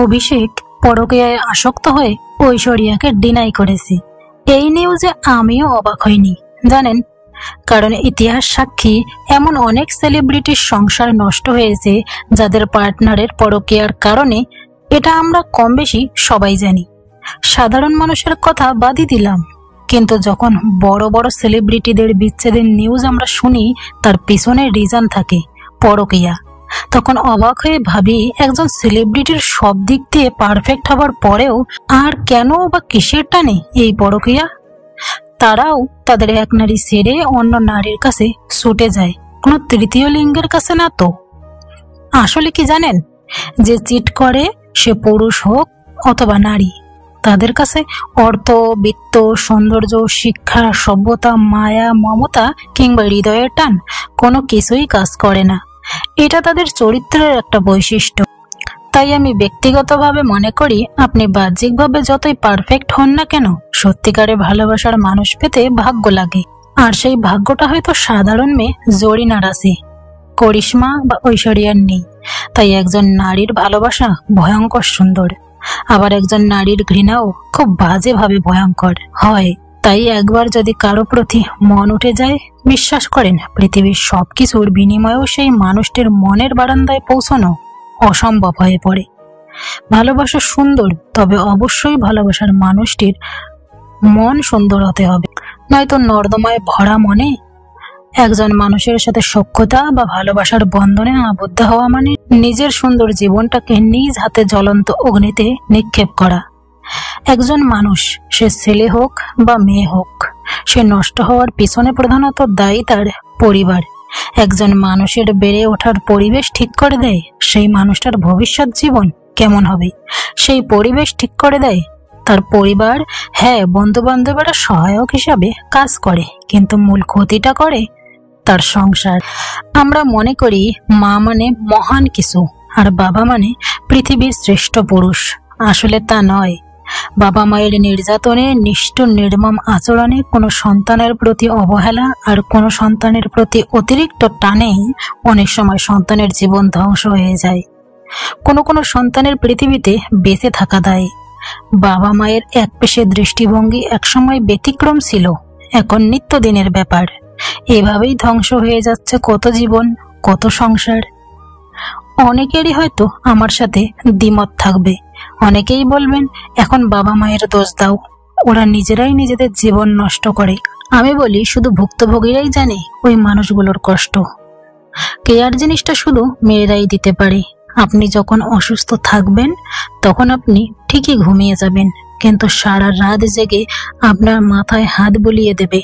অভিষেক পরকীয়ায় আসক্ত হয়ে ঐশ্বরিয়াকে ডিনাই করেছে। এই নিউজে আমিও অবাক হইনি জানেন, কারণ ইতিহাস সাক্ষী এমন অনেক সেলিব্রিটির সংসার নষ্ট হয়েছে যাদের পার্টনারের পরকীয়ার কারণে। এটা আমরা কম বেশি সবাই জানি। সাধারণ মানুষের কথা বাদই দিলাম, কিন্তু যখন বড় বড় সেলিব্রিটিদের বিচ্ছেদের নিউজ আমরা শুনি, তার পিছনে রিজন থাকে পরকীয়া। তখন অবাক হয়ে ভাবি, একজন সেলিব্রিটির সব দিক দিয়ে পারফেক্ট হবার পরেও আর কেন বা কিসের টানে এই পরকীয়া? তারাও তাদের এক নারী ছেড়ে অন্য নারীর কাছে ছুটে যায়, কোনো তৃতীয় লিঙ্গের কাছে না তো। আসলে কি জানেন, যে চিট করে সে পুরুষ হোক অথবা নারী, তাদের কাছে অর্থ, বিত্ত, সৌন্দর্য, শিক্ষা, সভ্যতা, মায়া, মমতা কিংবা হৃদয়ের টান কোনো কিছুই কাজ করে না। এটা তাদের চরিত্রের একটা বৈশিষ্ট্য। তাই আমি ব্যক্তিগতভাবে মনে করি, আপনি বাহ্যিকভাবে যতই পারফেক্ট হন না কেন, সত্যিকারে ভালোবাসার মানুষ পেতে ভাগ্য লাগে। আর সেই ভাগ্যটা হয়তো সাধারণ মেয়ে জরিনার আছে, করিশ্মা বা ঐশ্বরিয়ার নেই। তাই একজন নারীর ভালোবাসা ভয়ঙ্কর সুন্দর, আবার একজন নারীর ঘৃণাও খুব বাজেভাবে ভয়ঙ্কর হয়। তাই একবার যদি কারো প্রতি মন উঠে যায়, বিশ্বাস করেন পৃথিবীর সবকিছুর বিনিময়েও সেই মানুষটির মনের বারান্দায় পৌঁছানো অসম্ভব হয়ে পড়ে। ভালোবাসা সুন্দর, তবে অবশ্যই ভালোবাসার মানুষটির মন সুন্দর হতে হবে, নয়তো নর্দমায় ভরা মনে একজন মানুষের সাথে সখ্যতা বা ভালোবাসার বন্ধনে আবদ্ধ হওয়া মানে নিজের সুন্দর জীবনটাকে নিজ হাতে জ্বলন্ত অগ্নিতে নিক্ষেপ করা। একজন মানুষ, সে ছেলে হোক বা মেয়ে হোক, সে নষ্ট হওয়ার পিছনে প্রধানত দায়ী তার পরিবার। একজন মানুষের বেড়ে ওঠার পরিবেশ ঠিক করে দেয় সেই মানুষটার ভবিষ্যৎ জীবন কেমন হবে। সেই পরিবেশ ঠিক করে দেয় তার পরিবার। হ্যাঁ, বন্ধু বান্ধবেরা সহায়ক হিসাবে কাজ করে, কিন্তু মূল ক্ষতিটা করে তার সংসার। আমরা মনে করি মা মানে মহান কিছু, আর বাবা মানে পৃথিবীর শ্রেষ্ঠ পুরুষ। আসলে তা নয়। বাবা মায়ের নির্যাতনে, নিষ্ঠুর নির্মম আচরণে, কোনো সন্তানের প্রতি অবহেলা আর কোনো সন্তানের প্রতি অতিরিক্ত টানেই অনেক সময় সন্তানের জীবন ধ্বংস হয়ে যায়। কোনো কোনো সন্তানের পৃথিবীতে বেঁচে থাকা দায়। বাবা মায়ের একপেশে দৃষ্টিভঙ্গি একসময় ব্যতিক্রম ছিল, এখন নিত্যদিনের ব্যাপার। এভাবেই ধ্বংস হয়ে যাচ্ছে কত জীবন, কত সংসার। অনেকেরই হয়তো আমার সাথে দ্বিমত থাকবে। অনেকেই বলবেন, এখন বাবা মায়ের দোষ দাও, ওরা নিজেরাই নিজেদের জীবন নষ্ট করে। আমি বলি, শুধু ভুক্তভোগীরাই জানে ওই মানুষগুলোর কষ্ট। কেয়ার জিনিসটা শুধু মেয়েরাই দিতে পারে। আপনি যখন অসুস্থ থাকবেন, তখন আপনি ঠিকই ঘুমিয়ে যাবেন, কিন্তু সারা রাত জেগে আপনার মাথায় হাত বুলিয়ে দেবে।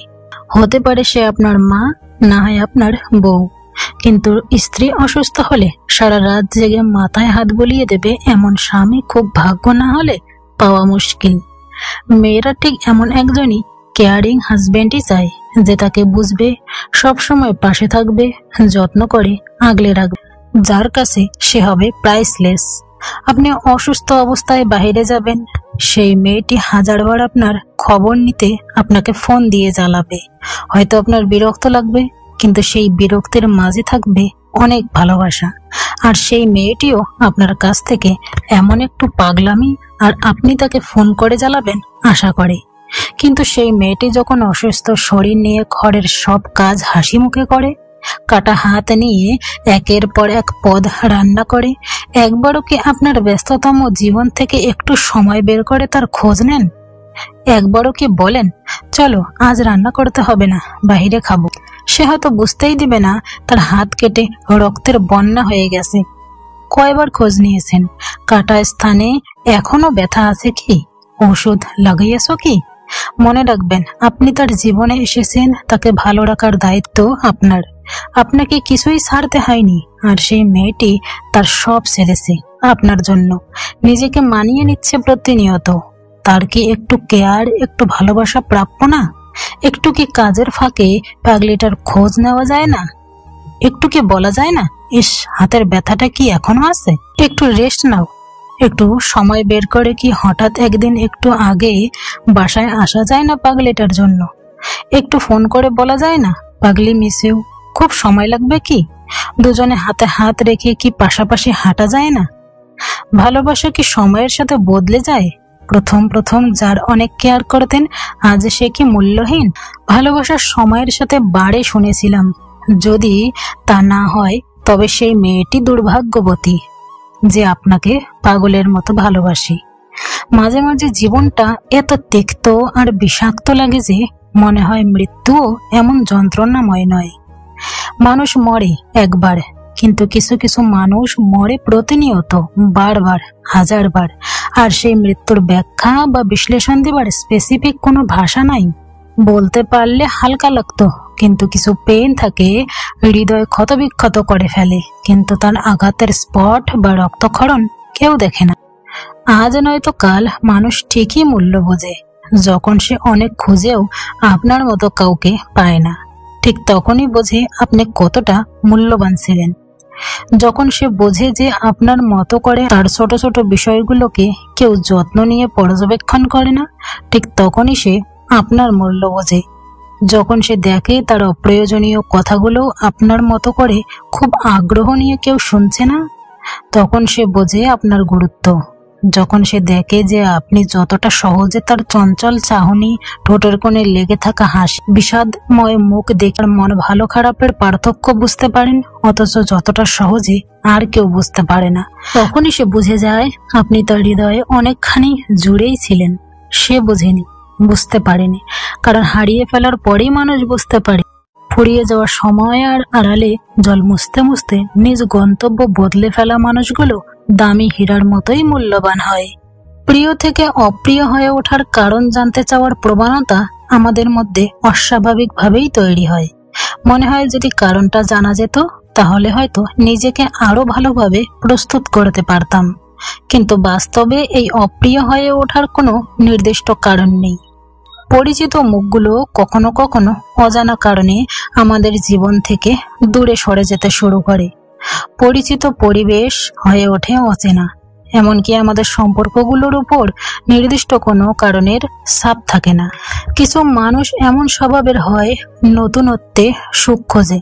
হতে পারে সে আপনার মা, না হয় আপনার বউ, কিন্তু স্ত্রী অসুস্থ হলে সারা রাত জেগে মাথায় হাত বুলিয়ে দেবে এমন স্বামী খুব ভাগ্য না হলে পাওয়া মুশকিল। মেয়েরা ঠিক এমন একজনই কেয়ারিং হাজবেন্ডই চায়, যে তাকে বুঝবে, সবসময় পাশে থাকবে, যত্ন করে আগলে রাখবে, যার কাছে সে হবে প্রাইসলেস। আপনি অসুস্থ অবস্থায় বাইরে যাবেন, সেই মেয়েটি হাজারবার আপনার খবর নিতে আপনাকে ফোন দিয়ে জ্বালাবে। হয়তো আপনার বিরক্ত লাগবে, কিন্তু সেই বিরক্তির মাঝে থাকবে অনেক ভালোবাসা। আর সেই মেয়েটিও আপনার কাছ থেকে এমন একটু পাগলামি আর আপনি তাকে ফোন করে জ্বালাবেন আশা করে। কিন্তু সেই মেয়েটি যখন অসুস্থ শরীর নিয়ে ঘরের সব কাজ হাসি মুখে করে, কাটা হাত নিয়ে একের পর এক পদ রান্না করে, একবারও কি আপনার ব্যস্ততম জীবন থেকে একটু সময় বের করে তার খোঁজ নেন? একবারও কি বলেন, চলো আজ রান্না করতে হবে না, বাইরে খাবো? সে হয়তো বুঝতেই দিবে না তার হাত কেটে রক্তের বন্যা হয়ে গেছে। কয়বার খোঁজ নিয়েছেন? কাটা স্থানে এখনো ব্যথা আছে কি? ওষুধ লাগাইয়েছ কি? মনে রাখবেন, আপনি তার জীবনে এসেছেন, তাকে ভালো রাখার দায়িত্ব আপনার। আপনাকে কিছুই ছাড়তে হয়নি, আর সেই মেয়েটি তার সব ছেড়েছে আপনার জন্য। নিজেকে মানিয়ে নিচ্ছে প্রতিনিয়ত। তার কি একটু কেয়ার, একটু ভালোবাসা প্রাপ্য না? একটু কি কাজের ফাঁকে পাগলিটার খোঁজ নেওয়া যায় না? একটু কি বলা যায় না, ইস হাতের ব্যথাটা কি এখনো আছে, একটু রেস্ট নাও? একটু সময় বের করে কি হঠাৎ একদিন একটু আগে বাসায় আসা যায় না পাগলিটার জন্য? একটু ফোন করে বলা যায় না, পাগলি মিস ইউ? খুব সময় লাগবে কি? দুজনে হাতে হাত রেখে কি পাশাপাশি হাঁটা যায় না? ভালোবাসা কি সময়ের সাথে বদলে যায়? প্রথম প্রথম যার অনেক কেয়ার করতেন, আজ সে কি মূল্যহীন? ভালোবাসার সময়ের সাথে বাড়ে শুনেছিলাম, যদি তা না হয় তবে সেই মেয়েটি দুর্ভাগ্যবতী যে আপনাকে পাগলের মতো ভালোবাসি। মাঝে মাঝে জীবনটা এত তিক্ত আর বিষাক্ত লাগে যে মনে হয় মৃত্যুও এমন যন্ত্রণাময় নয়। মানুষ মরে একবার, কিন্তু কিছু কিছু মানুষ মরে প্রতিনিয়ত, বারবার, হাজারবার। আর সেই মৃত্যুর ব্যাখ্যা বা বিশ্লেষণ দেবার স্পেসিফিক কোনো ভাষা নাই। বলতে পারলে হালকা লাগতো, কিন্তু কিছু পেইন থাকে হৃদয় ক্ষতবিক্ষত করে ফেলে, কিন্তু তার আঘাতের স্পট বা রক্তক্ষরণ কেউ দেখে না। আজ নয়তো কাল মানুষ ঠিকই মূল্য বোঝে, যখন সে অনেক খুঁজেও আপনার মতো কাউকে পায় না। ঠিক তখনই বোঝে আপনি কতটা মূল্যবান ছিলেন। যখন সে বোঝে যে আপনার মতো করে তার ছোট ছোট বিষয়গুলোকে কেউ যত্ন নিয়ে পর্যবেক্ষণ করে না, ঠিক তখনই সে আপনার মূল্য বোঝে। যখন সে দেখে তার অপ্রয়োজনীয় কথাগুলো আপনার মতো করে খুব আগ্রহ নিয়ে কেউ শুনছে না, তখন সে বোঝে আপনার গুরুত্ব। যখন সে দেখে যে আপনি যতটা সহজে তার চঞ্চল চাহনি, ঠোঁটের কোণে লেগে থাকা হাসি, বিষাদময় মুখ দেখে মন ভালো খারাপের পার্থক্য বুঝতে পারেন, অথচ যতটা সহজে আর কেউ বুঝতে পারে না, তখনই সে বুঝে যায় আপনি তার হৃদয়ে অনেকখানি জুড়েই ছিলেন। সে বোঝেনি, বুঝতে পারেনি, কারণ হারিয়ে ফেলার পরেই মানুষ বুঝতে পারে। ফুরিয়ে যাওয়া সময় আর আড়ালে জল মুছতে মুছতে নিজ গন্তব্য বদলে ফেলা মানুষগুলো দামি হীরার মতোই মূল্যবান হয়। প্রিয় থেকে অপ্রিয় হয়ে ওঠার কারণ জানতে চাওয়ার প্রবণতা আমাদের মধ্যে অস্বাভাবিকভাবেই তৈরি হয়। মনে হয় যদি কারণটা জানা যেত তাহলে হয়তো নিজেকে আরো ভালোভাবে প্রস্তুত করতে পারতাম। কিন্তু বাস্তবে এই অপ্রিয় হয়ে ওঠার কোনো নির্দিষ্ট কারণ নেই। পরিচিত মুখগুলো কখনো কখনো অজানা কারণে আমাদের জীবন থেকে দূরে সরে যেতে শুরু করে। পরিচিত পরিবেশ হয়ে ওঠে অচেনা, এমনকি আমাদের সম্পর্কগুলোর উপর নির্দিষ্ট কোনো কারণের ছাপ থাকে না। কিছু মানুষ এমন স্বভাবের হয়, নতুনত্বে সুখ খোঁজে।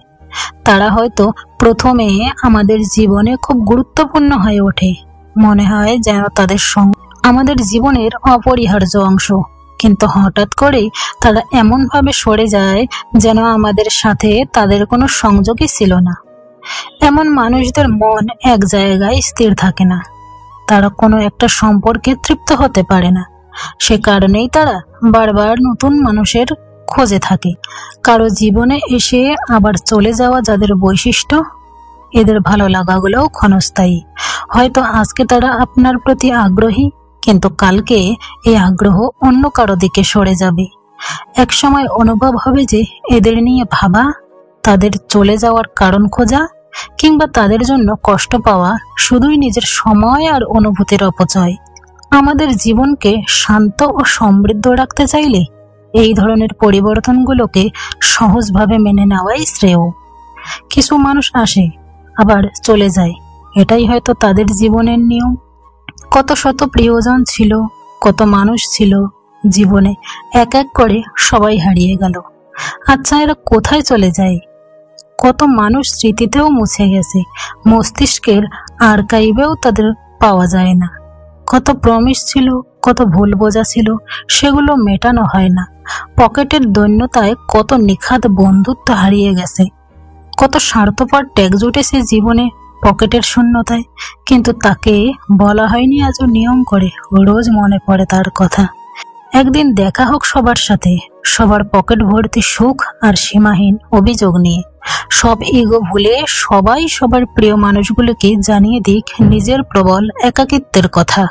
তারা হয়তো প্রথমে আমাদের জীবনে খুব গুরুত্বপূর্ণ হয়ে ওঠে, মনে হয় যেন তাদের সঙ্গে আমাদের জীবনের অপরিহার্য অংশ, কিন্তু হঠাৎ করেই তারা এমনভাবে সরে যায় যেন আমাদের সাথে তাদের কোনো সংযোগই ছিল না। এমন মানুষদের মন এক জায়গায় স্থির থাকে না, তারা কোনো একটা সম্পর্কে তৃপ্ত হতে পারে না। সে কারণেই তারা বারবার নতুন মানুষের খোঁজে থাকে। কারো জীবনে এসে আবার চলে যাওয়া যাদের বৈশিষ্ট্য, এদের ভালো লাগাগুলোও ক্ষণস্থায়ী। হয়তো আজকে তারা আপনার প্রতি আগ্রহী, কিন্তু কালকে এই আগ্রহ অন্য কারো দিকে সরে যাবে। এক সময় অনুভব হবে যে এদের নিয়ে ভাবা, তাদের চলে যাওয়ার কারণ খোঁজা, কিংবা তাদের জন্য কষ্ট পাওয়া শুধুই নিজের সময় আর অনুভূতির অপচয়। আমাদের জীবনকে শান্ত ও সমৃদ্ধ রাখতে চাইলে এই ধরনের পরিবর্তনগুলোকে সহজভাবে মেনে নেওয়াই শ্রেয়। কিছু মানুষ আসে আবার চলে যায়, এটাই হয়তো তাদের জীবনের নিয়ম। কত শত প্রিয়জন ছিল, কত মানুষ ছিল জীবনে, এক এক করে সবাই হারিয়ে গেল। আচ্ছা, এরা কোথায় চলে যায়? কত মানুষ স্মৃতিতেও মুছে গেছে, মস্তিষ্কের আর্কাইভেও তাদের পাওয়া যায় না। কত প্রমিস ছিল, কত ভুল বোঝা ছিল, সেগুলো মেটানো হয় না। পকেটের দৈন্যতায় কত নিখাত বন্ধুত্ব হারিয়ে গেছে। কত স্বার্থপর ট্যাগ জুটেছে জীবনে পকেটের শূন্যতায়, কিন্তু তাকে বলা হয়নি আজও নিয়ম করে। রোজ মনে পড়ে তার কথা। একদিন দেখা হোক সবার সাথে, সবার পকেট ভর্তি সুখ আর সীমাহীন অভিযোগ নিয়ে। সব ইগো ভুলে সবাই সবার প্রিয় মানুষগুলোকে জানিয়ে দিক নিজের প্রবল একাকিত্বের কথা।